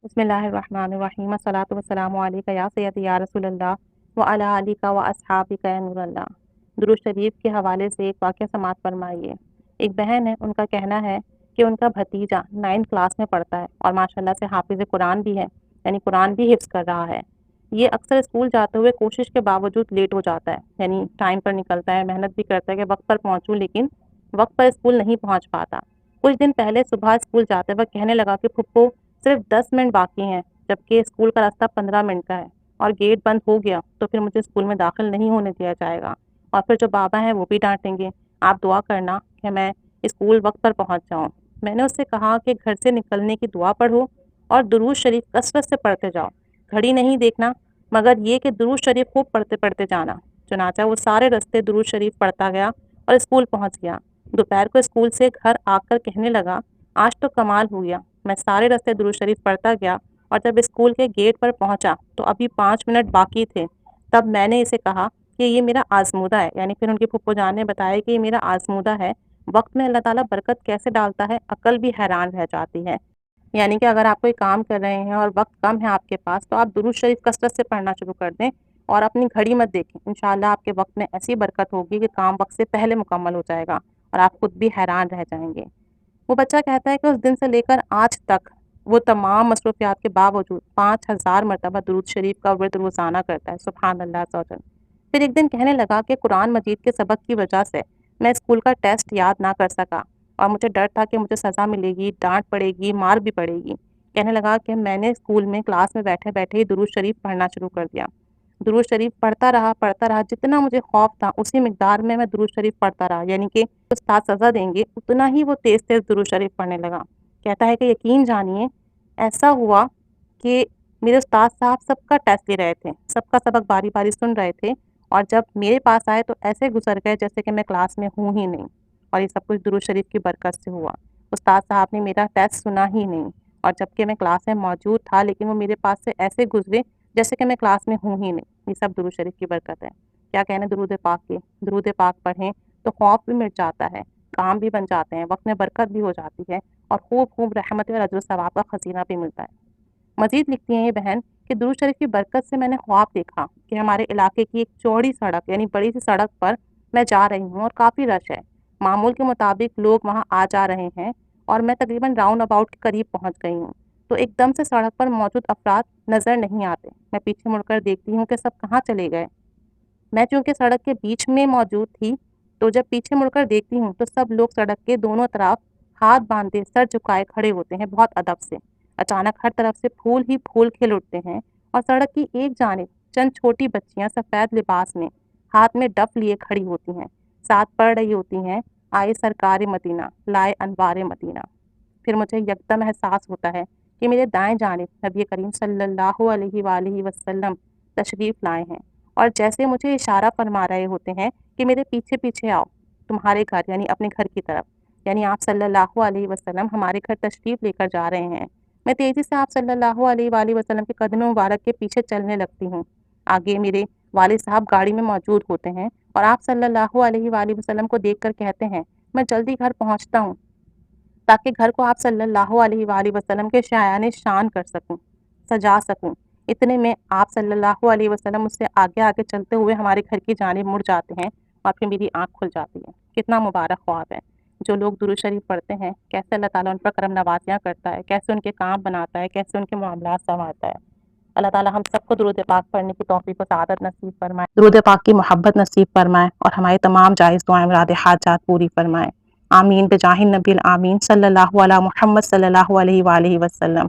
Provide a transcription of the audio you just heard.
بسم اللہ الرحمن الرحیم الصلاۃ والسلام علیک یا سیدی یا رسول اللہ وعلی آلک و اصحابک یا نور اللہ۔ درود شریف کے حوالے سے ایک واقعہ سماعت فرمائیے۔ ایک بہن ہے، ان کا کہنا ہے کہ ان کا بھتیجا 9 کلاس میں پڑھتا ہے اور ماشاءاللہ سے حافظ قرآن بھی ہے، یعنی قرآن بھی حفظ کر رہا ہے۔ یہ اکثر اسکول جاتے ہوئے کوشش کے باوجود لیٹ ہو جاتا ہے، یعنی ٹائم پر نکلتا ہے، محنت بھی کرتا ہے کہ وقت پر پہنچوں، لیکن وقت پر اسکول نہیں پہنچ پاتا۔ کچھ دن پہلے صبح اسکول جاتے وقت کہنے لگا کہ پھپھو صرف 10 منٹ باقی ہیں، جبکہ اسکول کا راستہ 15 منٹ کا ہے اور گیٹ بند ہو گیا تو پھر مجھے اسکول میں داخل نہیں ہونے دیا جائے گا، اور پھر جو بابا ہیں وہ بھی ڈانٹیں گے۔ آپ دعا کرنا کہ میں اسکول وقت پر پہنچ جاؤں۔ میں نے اس سے کہا کہ گھر سے نکلنے کی دعا پڑھو اور درود شریف کثرت سے پڑھتے جاؤ، گھڑی نہیں دیکھنا، مگر یہ کہ درود شریف خوب پڑھتے پڑھتے جانا۔ چنانچہ وہ سارے راستے درود شریف پڑھتا گیا اور اسکول پہنچ گیا۔ دوپہر کو اسکول سے گھر آ کر کہنے لگا، آج تو کمال ہو گیا، میں سارے راستے درود شریف پڑھتا گیا اور جب اسکول کے گیٹ پر پہنچا تو ابھی 5 منٹ باقی تھے۔ تب میں نے اسے کہا کہ یہ میرا آزمودہ ہے، یعنی پھر ان کی پھپھو جان نے بتایا کہ یہ میرا آزمودہ ہے۔ وقت میں اللہ تعالیٰ برکت کیسے ڈالتا ہے، عقل بھی حیران رہ جاتی ہے۔ یعنی کہ اگر آپ کوئی کام کر رہے ہیں اور وقت کم ہے آپ کے پاس، تو آپ درود شریف کثرت سے پڑھنا شروع کر دیں اور اپنی گھڑی مت دیکھیں۔ انشاءاللہ آپ کے وقت میں ایسی برکت ہوگی کہ کام وقت سے پہلے مکمل ہو جائے گا اور آپ خود بھی حیران رہ جائیں گے۔ وہ بچہ کہتا ہے کہ اس دن سے لے کر آج تک وہ تمام مصروفیات کے باوجود 5000 مرتبہ درود شریف کا ورد روزانہ کرتا ہے۔ سبحان اللہ عز و جل۔ پھر ایک دن کہنے لگا کہ قرآن مجید کے سبق کی وجہ سے میں اسکول کا ٹیسٹ یاد نہ کر سکا اور مجھے ڈر تھا کہ مجھے سزا ملے گی، ڈانٹ پڑے گی، مار بھی پڑے گی۔ کہنے لگا کہ میں نے اسکول میں کلاس میں بیٹھے بیٹھے ہی درود شریف پڑھنا شروع کر دیا۔ درود شریف پڑھتا رہا، جتنا مجھے خوف تھا اسی مقدار میں درود شریف پڑھتا رہا، یعنی کہ استاد سزا دیں گے اتنا ہی وہ تیز تیز درود شریف پڑھنے لگا۔ کہتا ہے کہ یقین جانیے ایسا ہوا کہ میرے استاد صاحب سب کا ٹیسٹ لے رہے تھے، سب کا سبق باری باری سن رہے تھے، اور جب میرے پاس آئے تو ایسے گزر گئے جیسے کہ میں کلاس میں ہوں ہی نہیں، اور یہ سب کچھ درود شریف کی برکت سے ہوا۔ استاد صاحب نے میرا ٹیسٹ سنا ہی نہیں، اور جبکہ میں کلاس میں موجود تھا لیکن وہ میرے پاس سے ایسے گزرے جیسے کہ میں کلاس میں ہوں ہی نہیں۔ یہ سب درود شریف کی برکت ہے۔ کیا کہنے درود پاک کے، درود پاک پڑھیں تو خوف بھی مٹ جاتا ہے، کام بھی بن جاتے ہیں، وقت میں برکت بھی ہو جاتی ہے، اور خوب خوب رحمت اور اجر و ثواب کا خزینہ بھی ملتا ہے۔ مزید لکھتی ہیں یہ بہن کہ درود شریف کی برکت سے میں نے خواب دیکھا کہ ہمارے علاقے کی ایک چوڑی سڑک، یعنی بڑی سی سڑک پر میں جا رہی ہوں اور کافی رش ہے، معمول کے مطابق لوگ وہاں آ جا رہے ہیں، اور میں تقریباً راؤنڈ اباؤٹ کے قریب پہنچ گئی ہوں تو ایک دم سے سڑک پر موجود افراد نظر نہیں آتے۔ میں پیچھے مڑ کر دیکھتی ہوں کہ سب کہاں چلے گئے۔ میں چونکہ سڑک کے بیچ میں موجود تھی تو جب پیچھے مڑ کر دیکھتی ہوں تو سب لوگ سڑک کے دونوں طرف ہاتھ باندھے سر جھکائے کھڑے ہوتے ہیں، بہت ادب سے۔ اچانک ہر طرف سے پھول ہی پھول کھل اٹھتے ہیں، اور سڑک کی ایک جانب چند چھوٹی بچیاں سفید لباس میں ہاتھ میں ڈف لیے کھڑی ہوتی ہیں، ساتھ پڑھ رہی ہوتی ہیں، آئے سرکار مدینہ لائے انوار مدینہ۔ پھر مجھے یکدم احساس ہوتا ہے کہ میرے دائیں جانب نبی کریم صلی اللہ علیہ وآلہ وسلم تشریف لائے ہیں، اور جیسے مجھے اشارہ فرما رہے ہوتے ہیں کہ میرے پیچھے پیچھے آؤ، تمہارے گھر، یعنی اپنے گھر کی طرف، یعنی آپ صلی اللہ علیہ وسلم ہمارے گھر تشریف لے کر جا رہے ہیں۔ میں تیزی سے آپ صلی اللہ علیہ وآلہ وسلم کے قدم مبارک کے پیچھے چلنے لگتی ہوں۔ آگے میرے والد صاحب گاڑی میں موجود ہوتے ہیں اور آپ صلی اللہ علیہ وآلہ وسلم کو دیکھ کر کہتے ہیں، میں جلدی گھر پہنچتا ہوں تاکہ گھر کو آپ صلی اللہ علیہ وآلہ وسلم کے شایان شان کر سکوں، سجا سکوں۔ اتنے میں آپ صلی اللہ علیہ وسلم مجھ سے آگے آگے چلتے ہوئے ہمارے گھر کی جانب مڑ جاتے ہیں، اور پھر میری آنکھ کھل جاتی ہے۔ کتنا مبارک خواب ہے۔ جو لوگ درود شریف پڑھتے ہیں کیسے اللہ تعالیٰ ان پر کرم نوازیاں کرتا ہے، کیسے ان کے کام بناتا ہے، کیسے ان کے معاملات سنوارتا ہے۔ اللہ تعالیٰ ہم سب کو درود پاک پڑھنے کی توفیق و سعادت نصیب فرمائے، درود پاک کی محبت نصیب فرمائے، اور ہماری تمام جائز دعائیں مراد حاجات پوری فرمائے۔ آمین بجاہ النبی الآمین صلی اللہ علیہ محمد صلی اللہ علیہ وآلہ وسلم۔